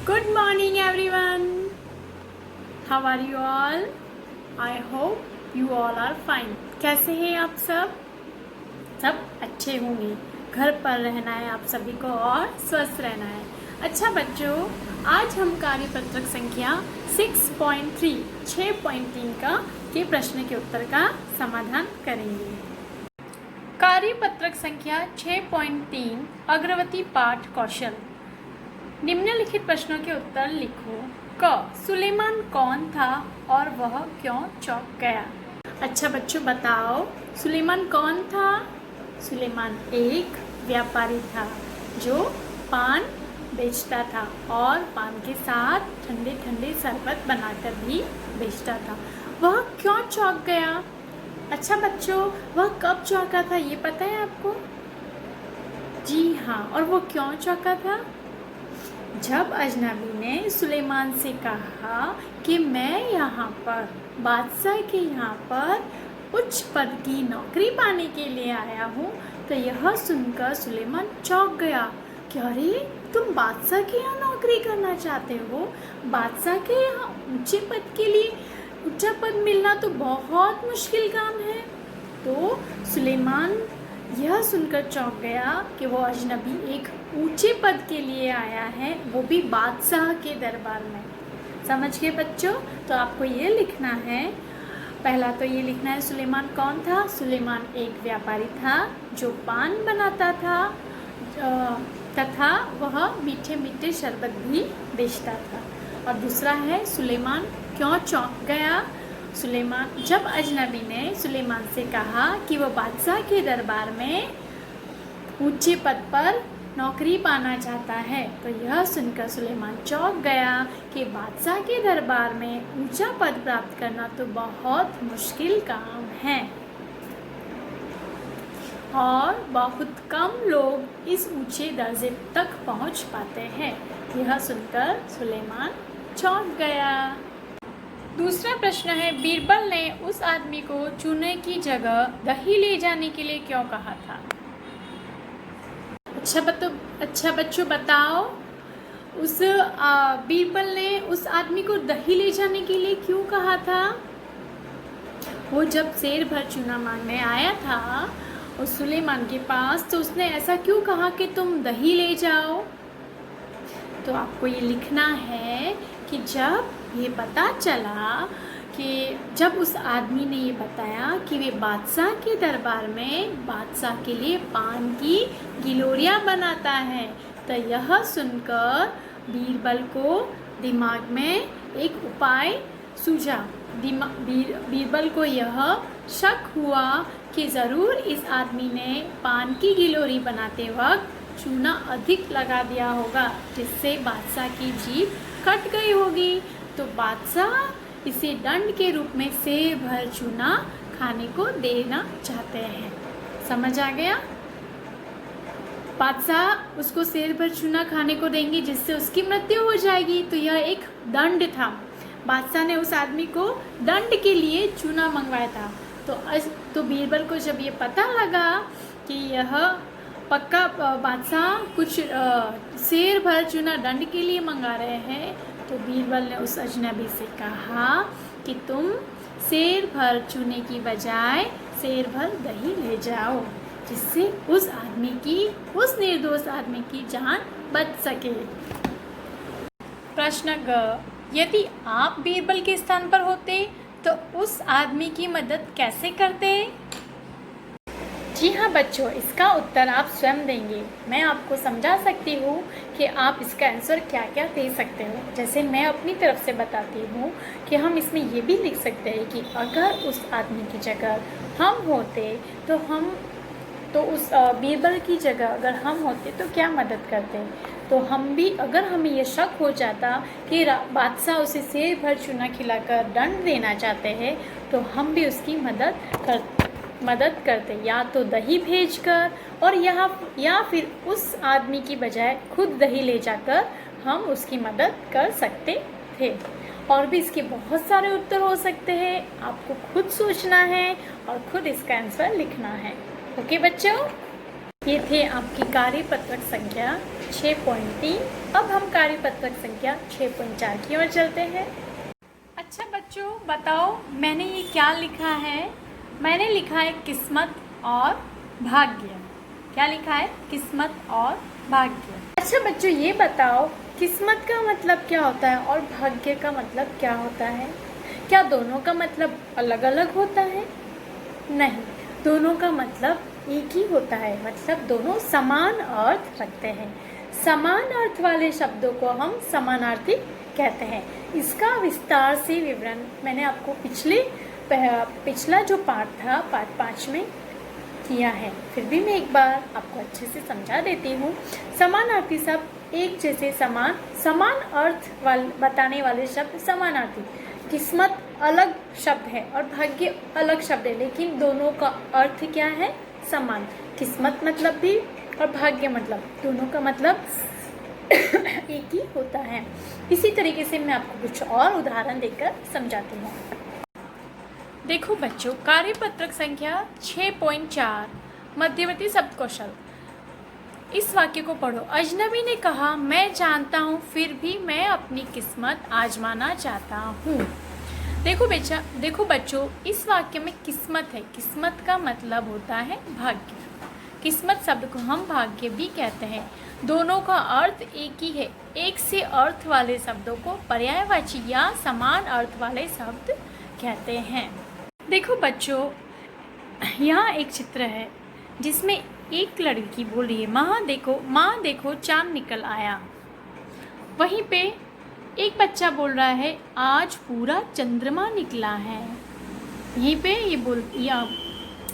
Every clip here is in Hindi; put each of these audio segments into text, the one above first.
Good morning everyone. How are you all? I hope you all are fine. कैसे हैं आप सब? सब अच्छे होंगे। घर पर रहना है आप सभी को और स्वस्थ रहना है। अच्छा बच्चों, आज हम कार्यपत्रक संख्या 6.3 का के प्रश्न के उत्तर का समाधान करेंगे। कार्यपत्रक संख्या 6.3 अग्रवती पाठ कौशल। निम्नलिखित प्रश्नों के उत्तर लिखो। क. सुलेमान कौन था और वह क्यों चौंक गया? अच्छा बच्चों बताओ, सुलेमान कौन था? सुलेमान एक व्यापारी था जो पान बेचता था और पान के साथ ठंडे ठंडे शरबत बनाकर भी बेचता था। वह क्यों चौंक गया? अच्छा बच्चों, वह कब चौंका था ये पता है आपको? जी हाँ, और वो क्यों चौंका था? जब अजनबी ने सुलेमान से कहा कि मैं यहाँ पर बादशाह के यहाँ पर उच्च पद की नौकरी पाने के लिए आया हूँ, तो यह सुनकर सुलेमान चौंक गया कि अरे तुम बादशाह के यहाँ नौकरी करना चाहते हो? बादशाह के यहाँ ऊंचे पद के लिए ऊंचा पद मिलना तो बहुत मुश्किल काम है। तो सुलेमान यह सुनकर चौंक गया कि वो अजनबी एक ऊंचे पद के लिए आया है, वो भी बादशाह के दरबार में। समझ गए बच्चों? तो आपको ये लिखना है, पहला तो ये लिखना है सुलेमान कौन था। सुलेमान एक व्यापारी था जो पान बनाता था तथा वह मीठे मीठे शरबत भी बेचता था। और दूसरा है सुलेमान क्यों चौंक गया। सुलेमान जब अजनबी ने सुलेमान से कहा कि वह बादशाह के दरबार में ऊंचे पद पर नौकरी पाना चाहता है, तो यह सुनकर सुलेमान चौंक गया कि बादशाह के दरबार में ऊंचा पद प्राप्त करना तो बहुत मुश्किल काम है और बहुत कम लोग इस ऊंचे दर्जे तक पहुंच पाते हैं। यह सुनकर सुलेमान चौंक गया। दूसरा प्रश्न है, बीरबल ने उस आदमी को चूने की जगह दही ले जाने के लिए क्यों कहा था? अच्छा बच्चों बताओ, उस बीरबल ने उस आदमी को दही ले जाने के लिए क्यों कहा था? वो जब शेर भर चूना मांगने आया था उस सुलेमान के पास, तो उसने ऐसा क्यों कहा कि तुम दही ले जाओ? तो आपको ये लिखना है कि जब ये पता चला कि जब उस आदमी ने ये बताया कि वे बादशाह के दरबार में बादशाह के लिए पान की गिलोरियाँ बनाता है, तो यह सुनकर बीरबल को दिमाग में एक उपाय सूझा। बीरबल को यह शक हुआ कि ज़रूर इस आदमी ने पान की गिलोरी बनाते वक्त चूना अधिक लगा दिया होगा, जिससे बादशाह की जीभ कट गई होगी। तो बादशाह इसे दंड के रूप में सेर भर चूना खाने को देना चाहते हैं। समझ आ गया? बादशाह उसको सेर भर चूना खाने को देंगे जिससे उसकी मृत्यु हो जाएगी। तो यह एक दंड था। बादशाह ने उस आदमी को दंड के लिए चूना मंगवाया था। तो बीरबल को जब ये पता लगा कि यह पक्का बादशाह कुछ शेर भर चूना दंड के लिए मंगा रहे हैं, तो बीरबल ने उस अजनबी से कहा कि तुम शेर भर चूने की बजाय शेर भर दही ले जाओ, जिससे उस निर्दोष आदमी की जान बच सके। प्रश्न ग, यदि आप बीरबल के स्थान पर होते तो उस आदमी की मदद कैसे करते? जी हाँ बच्चों, इसका उत्तर आप स्वयं देंगे। मैं आपको समझा सकती हूँ कि आप इसका आंसर क्या क्या दे सकते हो। जैसे मैं अपनी तरफ से बताती हूँ कि हम इसमें ये भी लिख सकते हैं कि अगर उस आदमी की जगह हम होते तो उस बीरबल की जगह अगर हम होते तो क्या मदद करते। तो हम भी, अगर हमें ये शक हो जाता कि बादशाह उसे सेर भर चूना खिलाकर दंड देना चाहते हैं, तो हम भी उसकी मदद करते, या तो दही भेजकर और या फिर उस आदमी की बजाय खुद दही ले जाकर हम उसकी मदद कर सकते थे। और भी इसके बहुत सारे उत्तर हो सकते हैं। आपको खुद सोचना है और खुद इसका आंसर लिखना है। ओके बच्चों, ये थे आपकी कार्यपत्रक संख्या 6.3 अब हम कार्यपत्रक संख्या 6.4 की ओर चलते हैं। अच्छा बच्चों, बताओ मैंने ये क्या लिखा है? मैंने लिखा है किस्मत और भाग्य। क्या लिखा है? किस्मत और भाग्य। अच्छा बच्चों, ये बताओ किस्मत का मतलब क्या होता है और भाग्य का मतलब क्या होता है? क्या दोनों का मतलब अलग अलग होता है? नहीं, दोनों का मतलब एक ही होता है। मतलब दोनों समान अर्थ रखते हैं। समान अर्थ वाले शब्दों को हम समानार्थी कहते हैं। इसका विस्तार से विवरण मैंने आपको पिछला जो पाठ था, पाठ 5 में किया है। फिर भी मैं एक बार आपको अच्छे से समझा देती हूँ। समानार्थी शब्द एक जैसे समान अर्थ बताने वाले शब्द समानार्थी। किस्मत अलग शब्द है और भाग्य अलग शब्द है, लेकिन दोनों का अर्थ क्या है? समान। किस्मत मतलब भी और भाग्य मतलब, दोनों का मतलब एक ही होता है। इसी तरीके से मैं आपको कुछ और उदाहरण देकर समझाती हूँ। देखो बच्चों, कार्यपत्रक संख्या 6.4 मध्यवर्ती शब्द कौशल। इस वाक्य को पढ़ो। अजनबी ने कहा, मैं जानता हूँ फिर भी मैं अपनी किस्मत आजमाना चाहता हूँ। देखो बच्चों, इस वाक्य में किस्मत है। किस्मत का मतलब होता है भाग्य। किस्मत शब्द को हम भाग्य भी कहते हैं। दोनों का अर्थ एक ही है। एक से अर्थ वाले शब्दों को पर्यायवाची या समान अर्थ वाले शब्द कहते हैं। देखो बच्चों, यहाँ एक चित्र है जिसमें एक लड़की बोल रही है, माँ देखो चांद निकल आया। वहीं पे एक बच्चा बोल रहा है, आज पूरा चंद्रमा निकला है। यहीं पे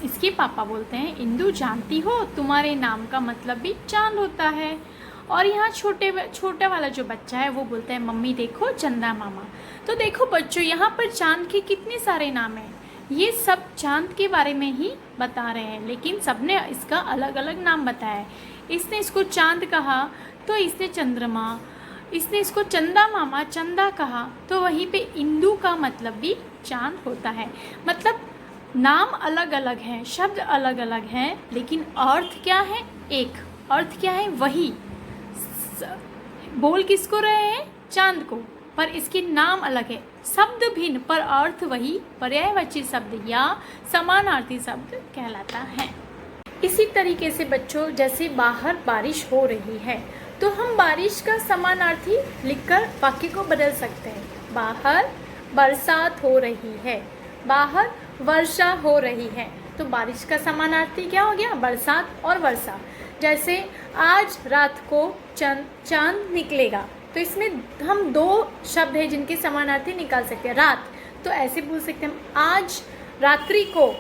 इसके पापा बोलते हैं, इंदु जानती हो तुम्हारे नाम का मतलब भी चांद होता है। और यहाँ छोटा वाला जो बच्चा है वो बोलता है, मम्मी देखो चंदा मामा। तो देखो बच्चों, यहाँ पर चांद के कितने सारे नाम हैं। ये सब चांद के बारे में ही बता रहे हैं, लेकिन सबने इसका अलग अलग नाम बताया है। इसने इसको चांद कहा तो इसने चंद्रमा, इसने इसको चंदा मामा चंदा कहा, तो वहीं पे इंदु का मतलब भी चांद होता है। मतलब नाम अलग अलग हैं, शब्द अलग अलग हैं, लेकिन अर्थ क्या है? एक। अर्थ क्या है? वही। बोल किसको रहे हैं? चांद को, पर इसके नाम अलग है। शब्द भिन्न पर अर्थ वही पर्यायवाची शब्द या समानार्थी शब्द कहलाता है। इसी तरीके से बच्चों, जैसे बाहर बारिश हो रही है तो हम बारिश का समानार्थी लिखकर वाक्य को बदल सकते हैं। बाहर बरसात हो रही है, बाहर वर्षा हो रही है, तो बारिश का समानार्थी क्या हो गया? बरसात और वर्षा। जैसे आज रात को चांद निकलेगा, तो इसमें हम दो शब्द हैं जिनके समानार्थी निकाल सकते हैं। रात, तो ऐसे बोल सकते हैं हम, आज रात्रि को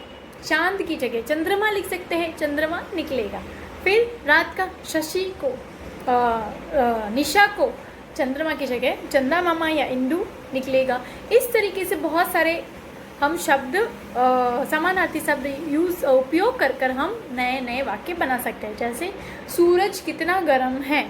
चांद की जगह चंद्रमा लिख सकते हैं, चंद्रमा निकलेगा। फिर रात का शशि को निशा को चंद्रमा की जगह चंदा मामा या इंदु निकलेगा। इस तरीके से बहुत सारे हम शब्द समानार्थी शब्द उपयोग कर हम नए नए वाक्य बना सकते हैं। जैसे सूरज कितना गर्म है,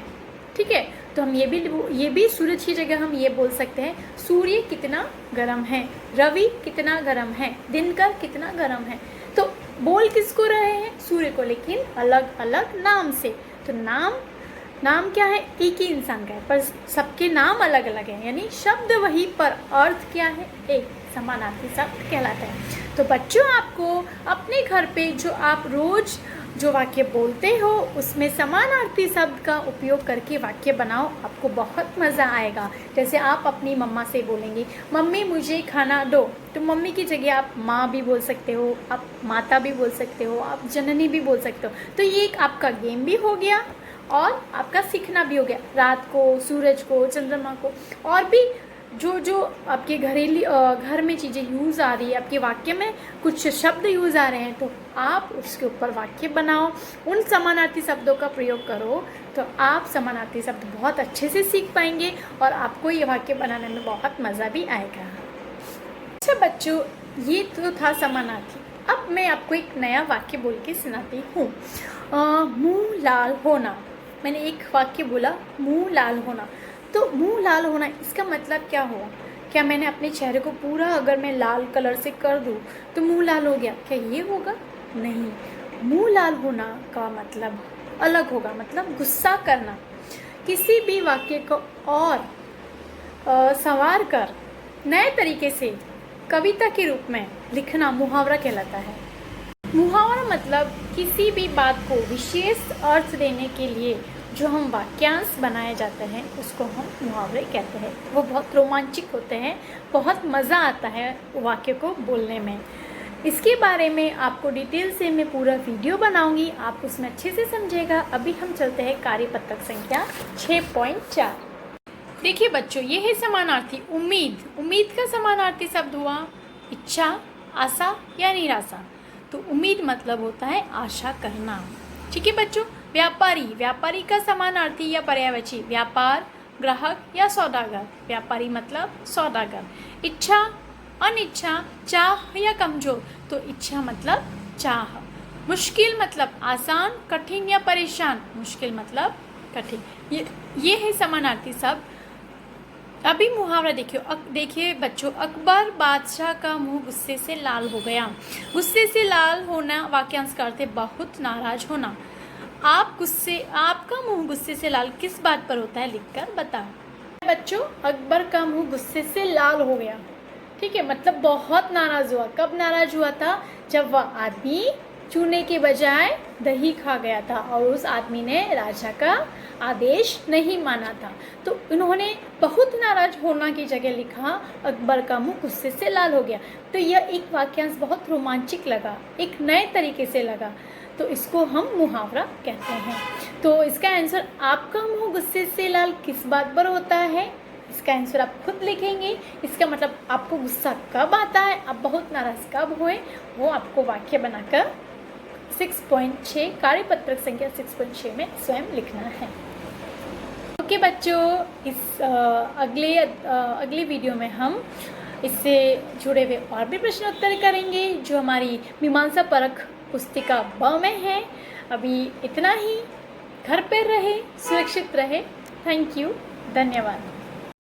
ठीक है, तो हम ये भी सूरज की जगह हम ये बोल सकते हैं, सूर्य कितना गर्म है, रवि कितना गर्म है, दिनकर कितना गर्म है। तो बोल किसको रहे हैं? सूर्य को, लेकिन अलग अलग नाम से। तो नाम क्या है? एक ही इंसान का है, पर सबके नाम अलग अलग हैं। यानी शब्द वही पर अर्थ क्या है? एक। समानार्थी शब्द कहलाता है। तो बच्चों, आपको अपने घर पे जो आप रोज जो वाक्य बोलते हो उसमें समानार्थी शब्द का उपयोग करके वाक्य बनाओ, आपको बहुत मज़ा आएगा। जैसे आप अपनी मम्मा से बोलेंगे, मम्मी मुझे खाना दो, तो मम्मी की जगह आप माँ भी बोल सकते हो, आप माता भी बोल सकते हो, आप जननी भी बोल सकते हो। तो ये एक आपका गेम भी हो गया और आपका सीखना भी हो गया। रात को, सूरज को, चंद्रमा को, और भी जो आपके घर में चीज़ें यूज़ आ रही है, आपके वाक्य में कुछ शब्द यूज़ आ रहे हैं, तो आप उसके ऊपर वाक्य बनाओ, उन समानार्थी शब्दों का प्रयोग करो, तो आप समानार्थी शब्द बहुत अच्छे से सीख पाएंगे और आपको ये वाक्य बनाने में बहुत मज़ा भी आएगा। अच्छा बच्चों, ये तो था समानार्थी। अब मैं आपको एक नया वाक्य बोल के सुनाती हूँ। मुँह लाल होना। मैंने एक वाक्य बोला, मुँह लाल होना। तो मुंह लाल होना, इसका मतलब क्या हुआ? क्या मैंने अपने चेहरे को पूरा अगर मैं लाल कलर से कर दूँ तो मुंह लाल हो गया? क्या ये होगा? नहीं, मुंह लाल होना का मतलब अलग होगा। मतलब गुस्सा करना, किसी भी वाक्य को और संवार कर नए तरीके से कविता के रूप में लिखना मुहावरा कहलाता है। मुहावरा मतलब किसी भी बात को विशेष अर्थ देने के लिए जो हम वाक्यांश बनाए जाते हैं उसको हम मुहावरे कहते हैं। वो बहुत रोमांचक होते हैं, बहुत मज़ा आता है वाक्य को बोलने में। इसके बारे में आपको डिटेल से मैं पूरा वीडियो बनाऊंगी, आप उसमें अच्छे से समझेगा। अभी हम चलते हैं कार्यपत्रक संख्या 6.4। देखिए बच्चों, ये है समानार्थी उम्मीद। उम्मीद का समानार्थी शब्द हुआ इच्छा, आशा या निराशा। तो उम्मीद मतलब होता है आशा करना। ठीक है बच्चों। व्यापारी, व्यापारी का समानार्थी या पर्यायवाची व्यापार, ग्राहक या सौदागर। व्यापारी मतलब सौदागर। इच्छा, अनिच्छा, चाह या कमजोर। तो इच्छा मतलब चाह। मुश्किल मतलब आसान, कठिन या परेशान। मुश्किल मतलब कठिन। ये है समानार्थी शब्द। अभी मुहावरा देखिए बच्चों, अकबर बादशाह का मुंह गुस्से से लाल हो गया। गुस्से से लाल होना वाक्यांश का अर्थ है बहुत नाराज होना। आपका मुंह गुस्से से लाल किस बात पर होता है, लिखकर बताओ। बच्चों, अकबर का मुंह गुस्से से लाल हो गया। ठीक है, मतलब बहुत नाराज हुआ। कब नाराज हुआ था? जब वह आदमी चूने के बजाय दही खा गया था और उस आदमी ने राजा का आदेश नहीं माना था। तो इन्होंने बहुत नाराज होना की जगह लिखा अकबर का मुंह गुस्से से लाल हो गया। तो यह एक वाक्यांश बहुत रोमांचक लगा, एक नए तरीके से लगा, तो इसको हम मुहावरा कहते हैं। तो इसका आंसर आपका मुंह गुस्से से लाल किस बात पर होता है, इसका आंसर आप खुद लिखेंगे। इसका मतलब आपको गुस्सा कब आता है, आप बहुत नाराज कब हुए, वो आपको वाक्य बनाकर 6.6 कार्यपत्रक संख्या 6.6 में स्वयं लिखना है। ओके बच्चों, इस अगले वीडियो में हम इससे जुड़े हुए और भी प्रश्न उत्तर करेंगे जो हमारी मीमांसा परक पुस्तिका ब में है। अभी इतना ही। घर पर रहे, सुरक्षित रहे। थैंक यू, धन्यवाद।